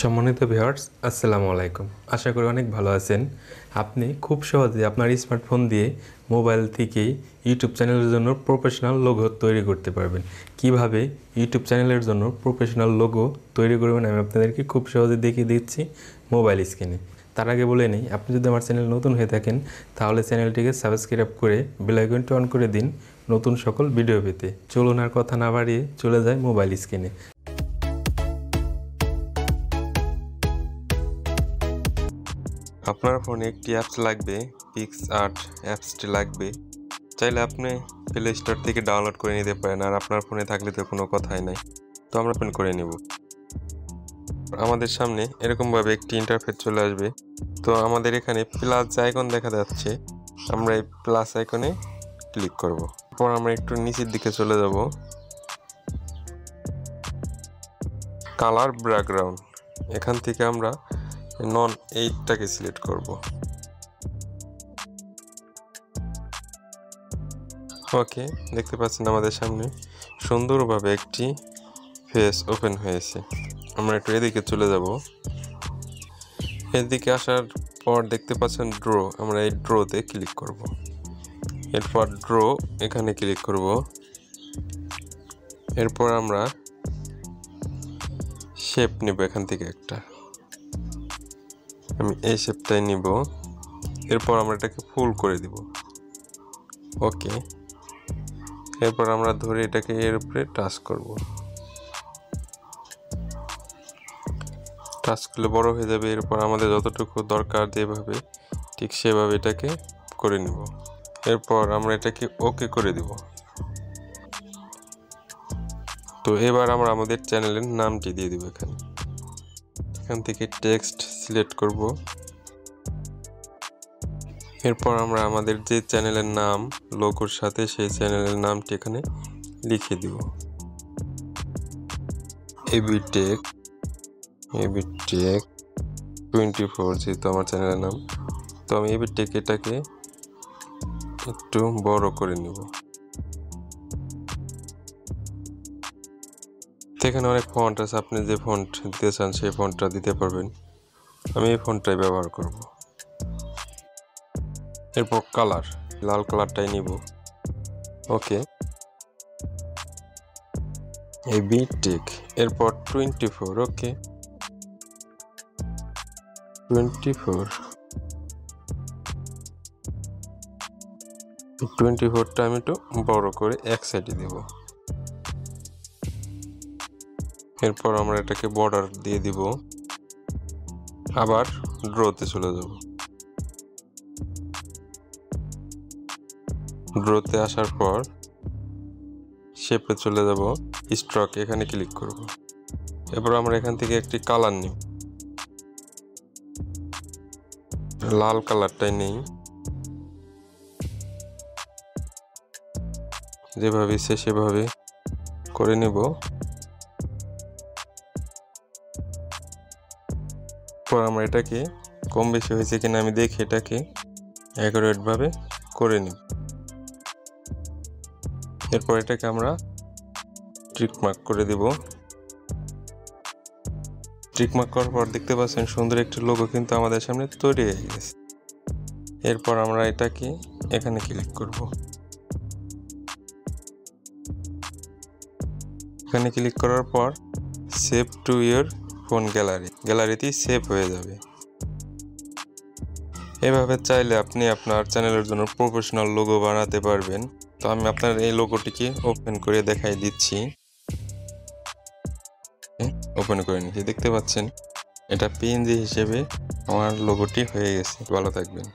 সম্মানিত ভিউয়ার্স, আসসালামু আলাইকুম। আশা করি অনেক ভালো আছেন। আপনি খুব সহজে আপনার স্মার্টফোন দিয়ে মোবাইল থেকেই ইউটিউব চ্যানেলের জন্য প্রফেশনাল লোগো তৈরি করতে পারবেন। কিভাবে ইউটিউব চ্যানেলের জন্য প্রফেশনাল লোগো তৈরি করবেন আমি আপনাদেরকে খুব সহজে দেখিয়ে দিচ্ছি মোবাইল স্ক্রিনে। তার আগে বলে নিই, আপনি যদি আমার চ্যানেল নতুন হয়ে থাকেন তাহলে চ্যানেলটিকে সাবস্ক্রাইব করে বেল আইকনটি অন করে দিন নতুন সকল ভিডিও পেতে। চলুন আর কথা না বাড়িয়ে চলে যায় মোবাইল স্ক্রিনে। আপনার ফোনে একটি অ্যাপস লাগবে, পিক্স আর্ট অ্যাপসটি লাগবে। চাইলে আপনি প্লে স্টোর থেকে ডাউনলোড করে নিতে পারেন, আর আপনার ফোনে থাকলে তো কোনো কথাই নাই। তো আমরা ওপেন করে নেব। আমাদের সামনে এরকমভাবে একটি ইন্টারফেস চলে আসবে। তো আমাদের এখানে প্লাস আইকন দেখা যাচ্ছে, আমরা এই প্লাস আইকনে ক্লিক করব। এরপর আমরা একটু নিচের দিকে চলে যাব। কালার ব্যাকগ্রাউন্ড, এখান থেকে আমরা নন 8টাকে সিলেক্ট করব। ওকে, দেখতে পাচ্ছেন আমাদের সামনে সুন্দরভাবে একটি ফেস ওপেন হয়েছে। আমরা একটু এদিকে চলে যাব। এদিকে আসার পর দেখতে পাচ্ছেন ড্র, আমরা এই ড্রতে ক্লিক করব। এরপর ড্র এখানে ক্লিক করব। এরপর আমরা শেপ নেব, এখান থেকে একটা আমি এই শেপটাই নিব। এরপর আমরা এটাকে ফুল করে দিব। ওকে, এরপর আমরা ধরে এটাকে এর উপরে টাচ করব। টাচ করলে বড় হয়ে যাবে। এরপর আমাদের যতটুকু দরকার যেভাবে ঠিক সেভাবে এটাকে করে নিব। এরপর আমরা এটাকে ওকে করে দিব। তো এবার আমরা আমাদের চ্যানেলের নামটি দিয়ে দিব। এখান থেকে টেক্সট সিলেক্ট করব। এরপর আমরা আমাদের যে চ্যানেলের নাম লোগোর সাথে সেই চ্যানেলের নামটি এখানে লিখে দিব। এবি টেক 24 যেহেতু আমার চ্যানেলের নাম। তো আমি এবি টেক এটাকে একটু বড় করে নিব। এখানে অনেক ফন্ট আছে, আপনি যে ফন্ট দিতে চান সেই ফন্টটা দিতে পারবেন। আমি এই ফন্টটাই ব্যবহার করব। এরপর কালার, লাল কালারটাই নিব। ওকে, এবি টেক, এরপর 24। ওকে, 24টা আমি একটু বড় করে এক সাইডে দেব। এরপর আমরা এটাকে বর্ডার দিয়ে দিব। আবার ড্রতে চলে যাব। ড্রতে আসার পর শেপে চলে যাব, স্ট্রোক এখানে ক্লিক করব। এরপর আমরা এখান থেকে একটি কালার নিব, লাল কালারটাই নেই। যেভাবে ইচ্ছে সেভাবে করে নেব। পর আমরা এটাকে কম বেশি হয়েছে কিনা আমি দেখি এটাকে অ্যাকুরেট ভাবে করে নিব। এরপর এটাকে আমরা ট্রিক মার্ক করে দিব। ট্রিক মার্ক করার পর দেখতে পাচ্ছেন সুন্দর একটি লোগো কিন্তু আমাদের সামনে তৈরি হয়ে গেছে। এরপর আমরা এটাকে এখানে ক্লিক করব। এখানে ক্লিক করার পর সেভ টু ইয়োর ফোন গ্যালারিতেই সেভ হয়ে যাবে। এভাবে চাইলে আপনি আপনার চ্যানেলের জন্য প্রফেশনাল লোগো বানাতে পারবেন। তো আমি আপনার এই লোগোটিকে ওপেন করে দেখাই দিচ্ছি। ওপেন করে নিচ্ছি, দেখতে পাচ্ছেন এটা পিএনজি হিসেবে আমার লোগোটি হয়ে গেছে। ভালো থাকবেন।